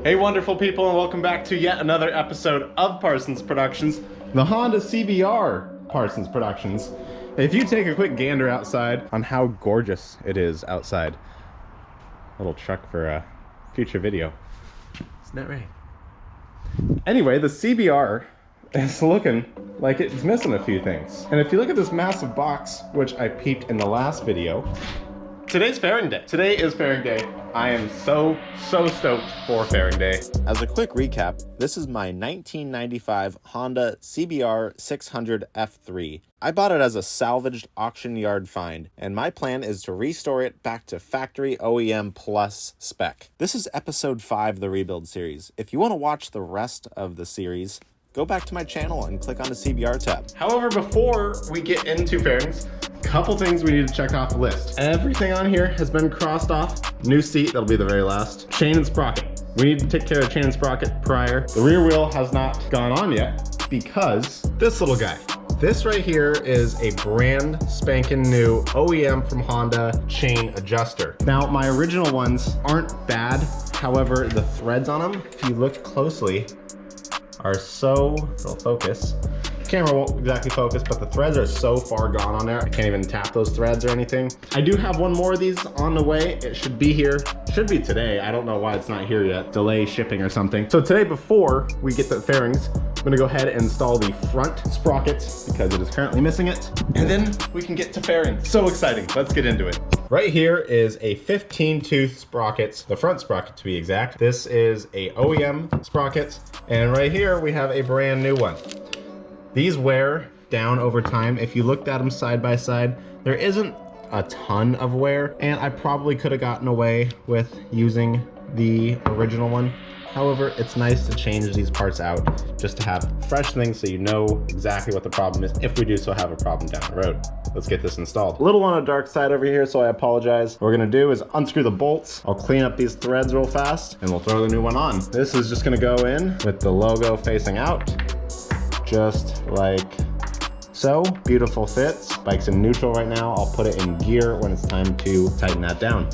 Hey wonderful people, and welcome back to yet another episode of Parsons Productions, the Honda CBR Parsons Productions. If you take a quick gander outside on how gorgeous it is outside, little truck for a future video. Isn't that right? Anyway, the CBR is looking like it's missing a few things. And if you look at this massive box, which I peeped in the last video, today's fairing day. Today is fairing day. I am so stoked for fairing day. As a quick recap, this is my 1995 Honda CBR600F3. I bought it as a salvaged auction yard find, and my plan is to restore it back to factory OEM plus spec. This is episode 5 of the rebuild series. If you want to watch the rest of the series, go back to my channel and click on the CBR tab. However, before we get into fairings, couple things we need to check off the list. Everything on here has been crossed off. New seat, that'll be the very last. Chain and sprocket. We need to take care of chain and sprocket prior. The rear wheel has not gone on yet because this little guy. This right here is a brand spanking new OEM from Honda chain adjuster. Now, my original ones aren't bad. However, the threads on them, if you look closely, are so, it'll focus. Camera won't exactly focus, but the threads are so far gone on there. I can't even tap those threads or anything. I do have one more of these on the way. It should be here. Should be today. I don't know why it's not here yet. Delay shipping or something. So today, before we get the fairings, I'm gonna go ahead and install the front sprockets because it is currently missing it. And then we can get to fairings. So exciting. Let's get into it. Right here is a 15 tooth sprocket, the front sprocket to be exact. This is a OEM sprocket. And right here we have a brand new one. These wear down over time. If you looked at them side by side, there isn't a ton of wear, and I probably could have gotten away with using the original one. However, it's nice to change these parts out just to have fresh things so you know exactly what the problem is if we do so have a problem down the road. Let's get this installed. A little on the dark side over here, so I apologize. What we're gonna do is unscrew the bolts. I'll clean up these threads real fast and we'll throw the new one on. This is just gonna go in with the logo facing out, just like so. Beautiful fits. Bike's in neutral right now. I'll put it in gear when it's time to tighten that down.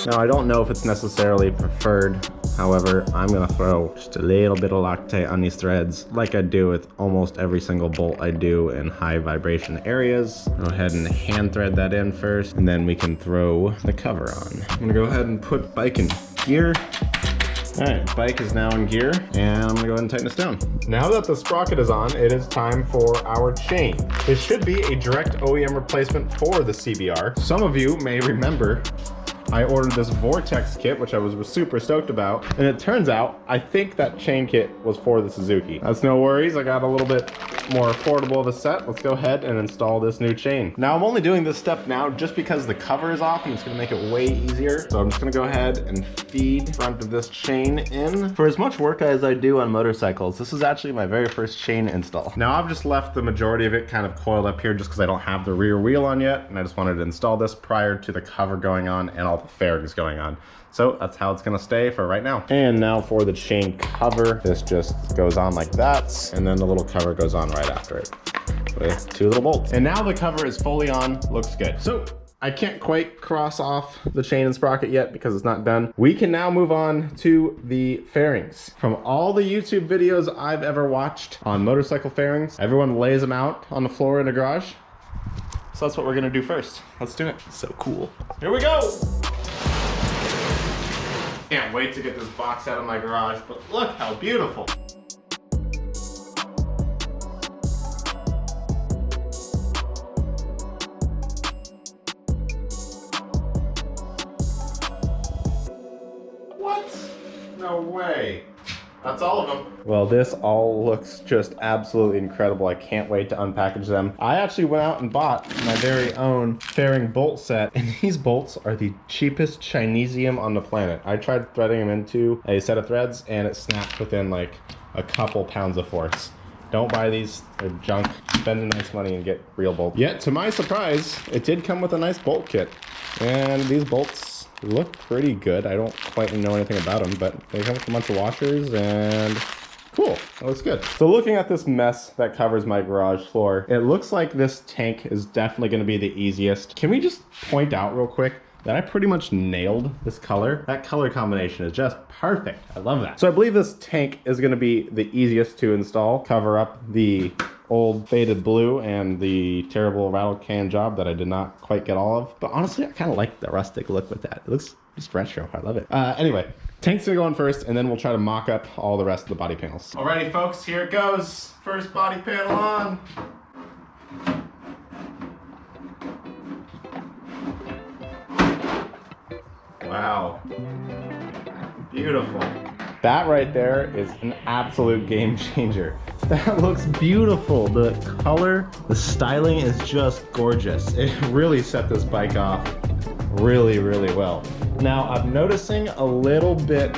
Now, I don't know if it's necessarily preferred. However, I'm gonna throw just a little bit of Loctite on these threads like I do with almost every single bolt I do in high vibration areas. Go ahead and hand thread that in first, and then we can throw the cover on. I'm gonna go ahead and put bike in gear. All right, bike is now in gear, and I'm gonna go ahead and tighten this down. Now that the sprocket is on, it is time for our chain. This should be a direct OEM replacement for the CBR. Some of you may remember I ordered this Vortex kit, which I was super stoked about, and it turns out I think that chain kit was for the Suzuki. That's no worries, I got a little bit more affordable of a set. Let's go ahead and install this new chain. Now, I'm only doing this step now just because the cover is off and it's gonna make it way easier. So I'm just gonna go ahead and feed the front of this chain in. For as much work as I do on motorcycles, this is actually my very first chain install. Now, I've just left the majority of it kind of coiled up here just because I don't have the rear wheel on yet, and I just wanted to install this prior to the cover going on and all the fairings going on. So that's how it's gonna stay for right now. And now for the chain cover, this just goes on like that, and then the little cover goes on right after it with two little bolts. And now the cover is fully on, looks good. So I can't quite cross off the chain and sprocket yet because it's not done. We can now move on to the fairings. From all the YouTube videos I've ever watched on motorcycle fairings, everyone lays them out on the floor in a garage. So that's what we're gonna do first. Let's do it. So cool. Here we go. Can't wait to get this box out of my garage, but look how beautiful. What? No way. That's all of them. Well, this all looks just absolutely incredible. I can't wait to unpackage them. I actually went out and bought my very own fairing bolt set, and these bolts are the cheapest Chinesium on the planet. I tried threading them into a set of threads, and it snapped within like a couple pounds of force. Don't buy these, they're junk. Spend the nice money and get real bolts. Yet, to my surprise, it did come with a nice bolt kit. And these bolts look pretty good. I don't quite know anything about them, but they come with a bunch of washers and cool, that looks good. So looking at this mess that covers my garage floor, it looks like this tank is definitely gonna be the easiest. Can we just point out real quick that I pretty much nailed this color. That color combination is just perfect. I love that. So I believe this tank is gonna be the easiest to install. Cover up the old faded blue and the terrible rattle can job that I did not quite get all of. But honestly, I kind of like the rustic look with that. It looks just retro, I love it. Anyway, tank's gonna go on first, and then we'll try to mock up all the rest of the body panels. Alrighty folks, here it goes. First body panel on. Wow, beautiful. That right there is an absolute game changer. That looks beautiful. The color, the styling is just gorgeous. It really set this bike off really, really well. Now I'm noticing a little bit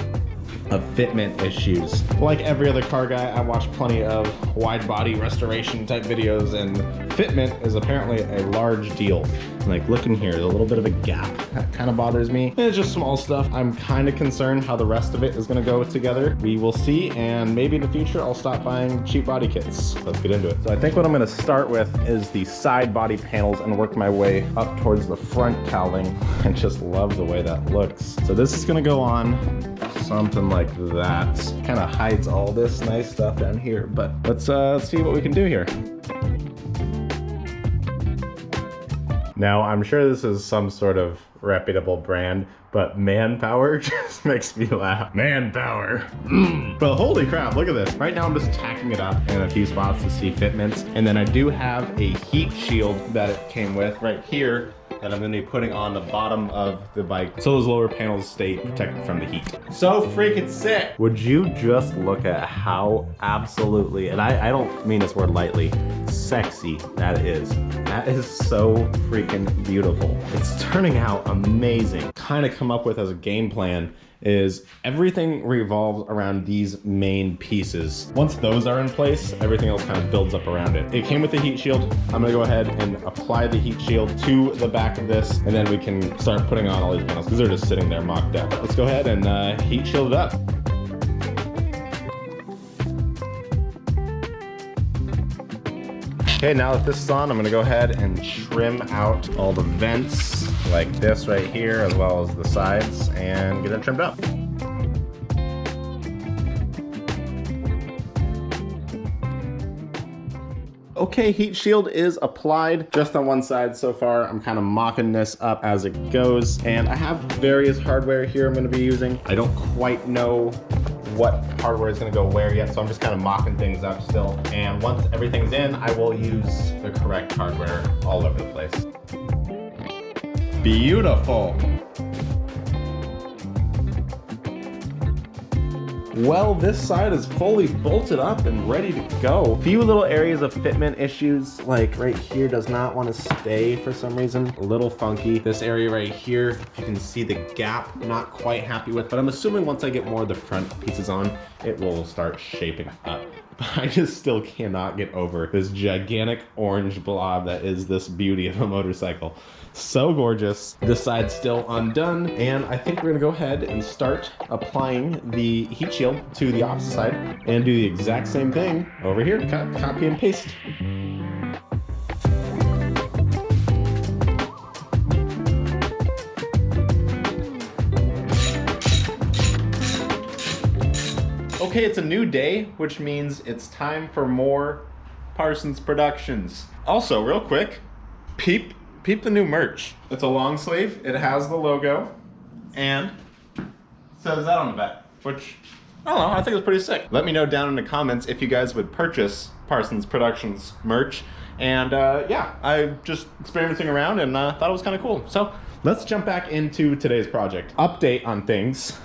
of fitment issues. Like every other car guy, I watch plenty of wide body restoration type videos, and fitment is apparently a large deal. Like look in here, a little bit of a gap. That kind of bothers me. And it's just small stuff. I'm kind of concerned how the rest of it is gonna go together. We will see, and maybe in the future I'll stop buying cheap body kits. Let's get into it. So I think what I'm gonna start with is the side body panels and work my way up towards the front cowling. I just love the way that looks. So this is gonna go on something like that. Kind of hides all this nice stuff down here, but let's see what we can do here. Now, I'm sure this is some sort of reputable brand, but Manpower just makes me laugh. Manpower. But holy crap, look at this. Right now I'm just tacking it up in a few spots to see fitments. And then I do have a heat shield that it came with right here that I'm gonna be putting on the bottom of the bike so those lower panels stay protected from the heat. So freaking sick. Would you just look at how absolutely, and I don't mean this word lightly, sexy that is. That is so freaking beautiful. It's turning out amazing. Kind of come up with as a game plan is everything revolves around these main pieces. Once those are in place, everything else kind of builds up around it. It came with the heat shield. I'm gonna go ahead and apply the heat shield to the back of this, and then we can start putting on all these panels because they're just sitting there mocked up. Let's go ahead and heat shield it up. Okay, now that this is on, I'm gonna go ahead and trim out all the vents like this right here, as well as the sides, and get it trimmed up. Okay, heat shield is applied just on one side so far. I'm kind of mocking this up as it goes, and I have various hardware here I'm gonna be using. I don't quite know what hardware is gonna go where yet, so I'm just kind of mocking things up still. And once everything's in, I will use the correct hardware all over the place. Beautiful. Well, this side is fully bolted up and ready to go. A few little areas of fitment issues, like right here does not want to stay for some reason. A little funky. This area right here, if you can see the gap, not quite happy with, but I'm assuming once I get more of the front pieces on, it will start shaping up. But I just still cannot get over this gigantic orange blob that is this beauty of a motorcycle. So gorgeous. This side's still undone, and I think we're gonna go ahead and start applying the heat shield to the opposite side and do the exact same thing over here. Copy and paste. Okay, it's a new day, which means it's time for more Parsons Productions. Also, real quick, peep the new merch. It's a long sleeve, it has the logo, and it says that on the back, which, I don't know, I think it's pretty sick. Let me know down in the comments if you guys would purchase Parsons Productions merch. And yeah, I just experimenting around and thought it was kind of cool. So let's jump back into today's project. Update on things.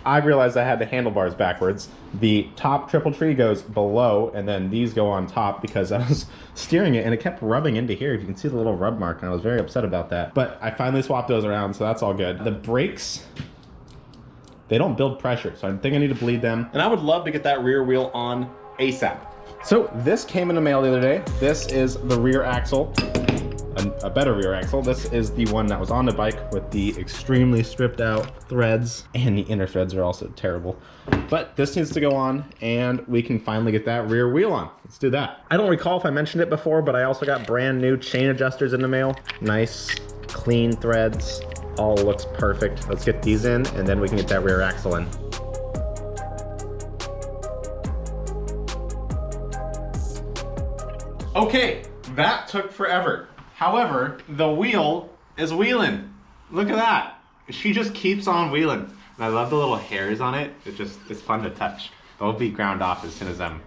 I realized I had the handlebars backwards. The top triple tree goes below, and then these go on top because I was steering it and it kept rubbing into here. You can see the little rub mark, and I was very upset about that. But I finally swapped those around, so that's all good. The brakes, they don't build pressure, so I think I need to bleed them. And I would love to get that rear wheel on ASAP. So this came in the mail the other day. This is the rear axle. A better rear axle. This is the one that was on the bike with the extremely stripped out threads, and the inner threads are also terrible. But this needs to go on, and we can finally get that rear wheel on. Let's do that. I don't recall if I mentioned it before, but I also got brand new chain adjusters in the mail. Nice, clean threads. All looks perfect. Let's get these in and then we can get that rear axle in. Okay, that took forever. However, the wheel is wheeling. Look at that. She just keeps on wheeling. And I love the little hairs on it. It's fun to touch. They'll be ground off as soon as I'm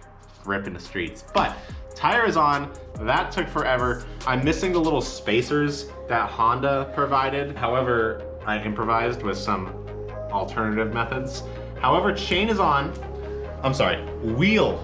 ripping the streets. But tire is on. That took forever. I'm missing the little spacers that Honda provided. However, I improvised with some alternative methods. However, chain is on. I'm sorry, wheel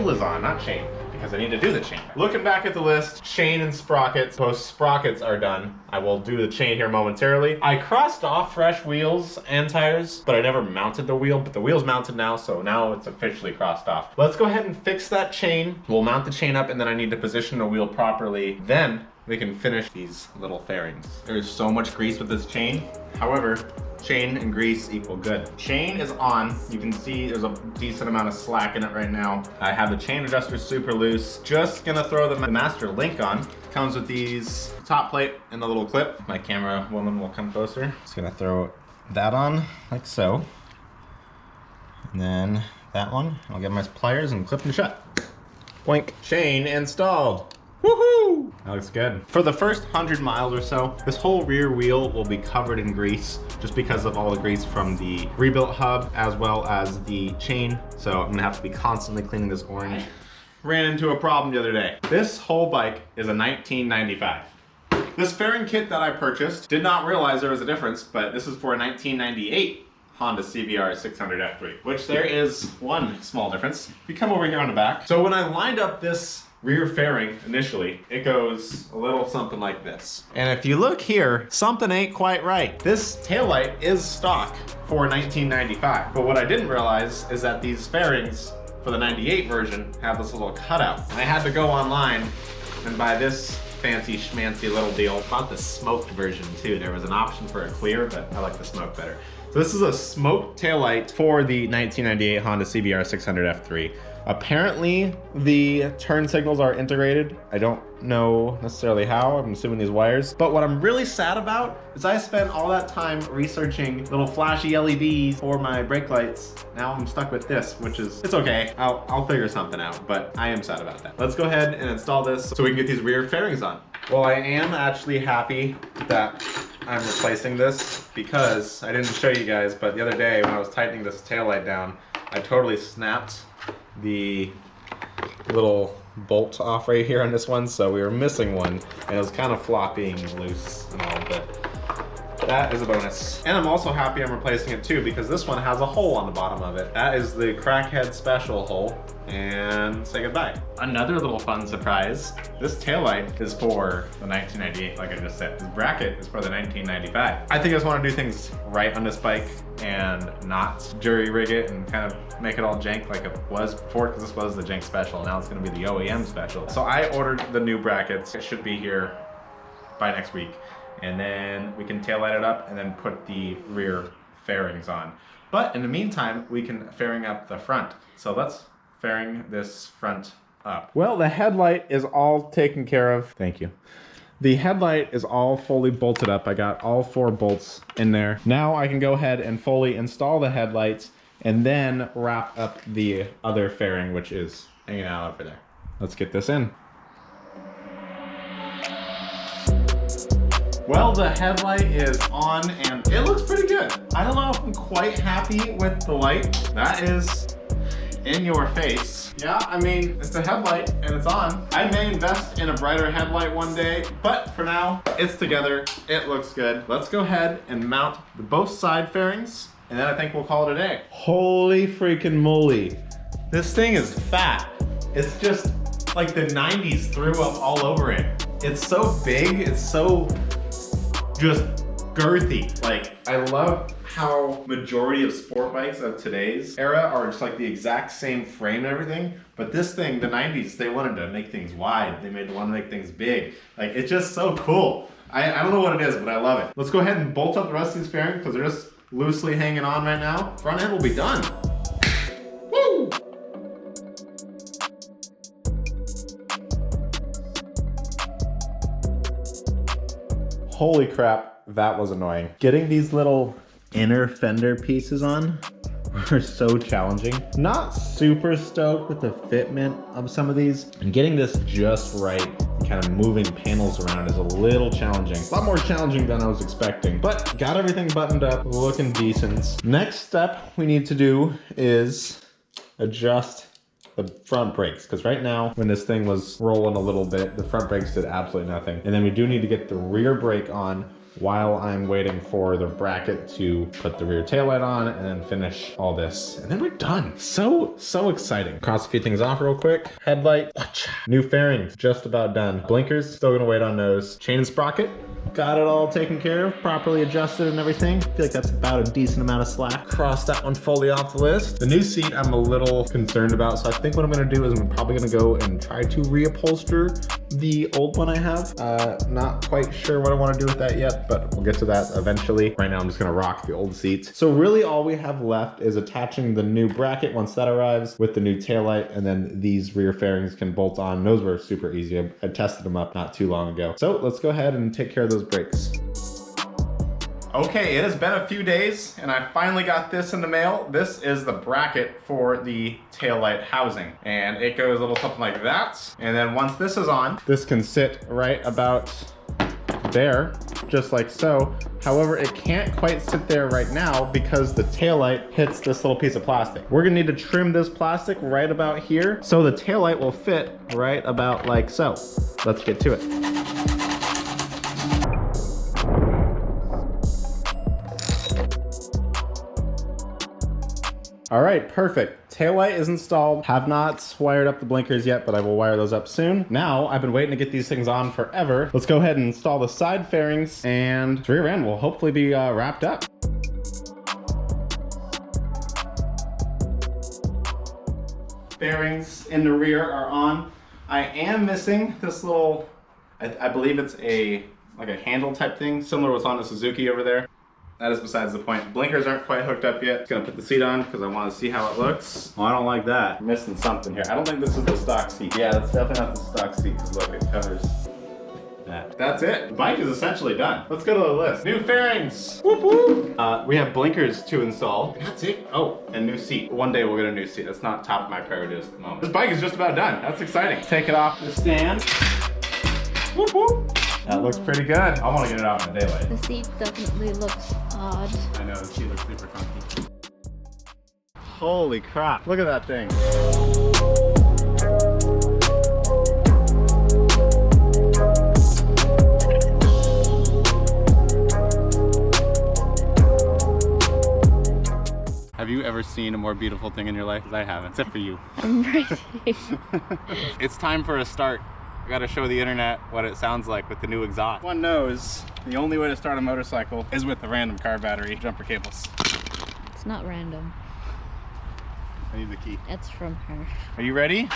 is on, not chain, because I need to do the chain. Looking back at the list, chain and sprockets. Both sprockets are done. I will do the chain here momentarily. I crossed off fresh wheels and tires, but I never mounted the wheel, but the wheel's mounted now, so now it's officially crossed off. Let's go ahead and fix that chain. We'll mount the chain up and then I need to position the wheel properly. Then we can finish these little fairings. There's so much grease with this chain. However, chain and grease equal good. Chain is on. You can see there's a decent amount of slack in it right now. I have the chain adjuster super loose. Just gonna throw the master link on. Comes with these top plate and the little clip. My camera woman will come closer. Just gonna throw that on like so. And then that one, I'll get my pliers and clip them shut. Boink. Chain installed. Woohoo! That looks good. For the first 100 miles or so, this whole rear wheel will be covered in grease just because of all the grease from the rebuilt hub as well as the chain. So I'm gonna have to be constantly cleaning this orange. Ran into a problem the other day. This whole bike is a 1995. This fairing kit that I purchased, did not realize there was a difference, but this is for a 1998 Honda CBR600F3, which there is one small difference. If you come over here on the back. So when I lined up this rear fairing initially, it goes a little something like this. And if you look here, something ain't quite right. This taillight is stock for 1995. But what I didn't realize is that these fairings for the 98 version have this little cutout. And I had to go online and buy this fancy schmancy little deal. Bought the smoked version too. There was an option for a clear, but I like the smoke better. So this is a smoked taillight for the 1998 Honda CBR 600F3. Apparently, the turn signals are integrated. I don't know necessarily how, I'm assuming these wires. But what I'm really sad about is I spent all that time researching little flashy LEDs for my brake lights. Now I'm stuck with this, which is, it's okay. I'll figure something out, but I am sad about that. Let's go ahead and install this so we can get these rear fairings on. Well, I am actually happy that I'm replacing this because I didn't show you guys, but the other day when I was tightening this taillight down, I totally snapped the little bolt off right here on this one, so we were missing one and it was kind of flopping loose and all, but that is a bonus. And I'm also happy I'm replacing it too because this one has a hole on the bottom of it. That is the crackhead special hole. And say goodbye. Another little fun surprise. This taillight is for the 1998, like I just said. This bracket is for the 1995. I think I just want to do things right on this bike and not jury rig it and kind of make it all jank like it was before, because this was the jank special. Now it's going to be the OEM special. So I ordered the new brackets. It should be here by next week. And then we can taillight it up and then put the rear fairings on. But in the meantime, we can fairing up the front. So let's fairing this front up. Well, the headlight is all taken care of. Thank you. The headlight is all fully bolted up. I got all 4 bolts in there. Now I can go ahead and fully install the headlights and then wrap up the other fairing, which is hanging out over there. Let's get this in. Well, the headlight is on and it looks pretty good. I don't know if I'm quite happy with the light. That is in your face. Yeah, I mean, it's a headlight and it's on. I may invest in a brighter headlight one day, but for now, it's together. It looks good. Let's go ahead and mount the both side fairings, and then I think we'll call it a day. Holy freaking moly. This thing is fat. It's just like the 90s threw up all over it. It's so big, it's so just girthy. Like, I love how majority of sport bikes of today's era are just like the exact same frame and everything, but this thing, the 90s, they wanted to make things wide. They want to make things big. Like, it's just so cool. I don't know what it is, but I love it. Let's go ahead and bolt up the rest of these fairings because they're just loosely hanging on right now. Front end will be done. Woo! Holy crap, that was annoying. Getting these little inner fender pieces on were so challenging. Not super stoked with the fitment of some of these. And getting this just right, kind of moving panels around, is a little challenging. A lot more challenging than I was expecting, but got everything buttoned up, looking decent. Next step we need to do is adjust the front brakes, because right now when this thing was rolling a little bit, the front brakes did absolutely nothing. And then we do need to get the rear brake on while I'm waiting for the bracket to put the rear taillight on and then finish all this. And then we're done. So exciting. Cross a few things off real quick. Headlight, new fairings, just about done. Blinkers, still gonna wait on those. Chain and sprocket, got it all taken care of, properly adjusted and everything. I feel like that's about a decent amount of slack. Cross that one fully off the list. The new seat I'm a little concerned about, so I think what I'm gonna do is I'm probably gonna go and try to reupholster the old one I have. Not quite sure what I wanna do with that yet, but we'll get to that eventually. Right now I'm just gonna rock the old seats. So really all we have left is attaching the new bracket once that arrives with the new taillight, and then these rear fairings can bolt on. Those were super easy. I tested them up not too long ago. So let's go ahead and take care of those brakes. Okay, it has been a few days and I finally got this in the mail. This is the bracket for the taillight housing, and it goes a little something like that. And then once this is on, this can sit right about there, just like so. However, it can't quite sit there right now because the taillight hits this little piece of plastic. We're gonna need to trim this plastic right about here so the taillight will fit right about like so. Let's get to it. All right, perfect. Taillight is installed. Have not wired up the blinkers yet, but I will wire those up soon. Now, I've been waiting to get these things on forever. Let's go ahead and install the side fairings, and rear end will hopefully be wrapped up. Fairings in the rear are on. I am missing this little, I believe it's like a handle type thing, similar to what's on the Suzuki over there. That is besides the point. Blinkers aren't quite hooked up yet. Just gonna put the seat on because I want to see how it looks. Oh, I don't like that. I'm missing something here. I don't think this is the stock seat. Yeah, that's definitely not the stock seat, because look, it covers that. That's it. The bike is essentially done. Let's go to the list. New fairings. Whoop whoop. We have blinkers to install. That's it. Oh, and new seat. One day we'll get a new seat. That's not top of my priority list at the moment. This bike is just about done. That's exciting. Take it off the stand. Whoop whoop. That looks pretty good. I want to get it out in the daylight. The seat definitely looks odd. I know, the seat looks super funky. Holy crap, look at that thing. Have you ever seen a more beautiful thing in your life? Because I haven't, except for you. I'm ready. It's time for a start. I gotta show the internet what it sounds like with the new exhaust. One knows the only way to start a motorcycle is with the random car battery jumper cables. It's not random. I need the key. It's from her. Are you ready?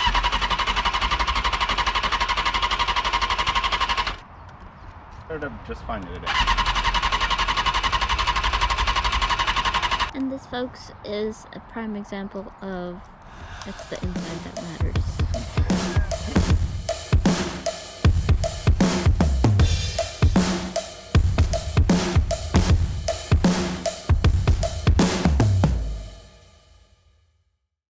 Started up just fine today. And this, folks, is a prime example of it's the inside that matters.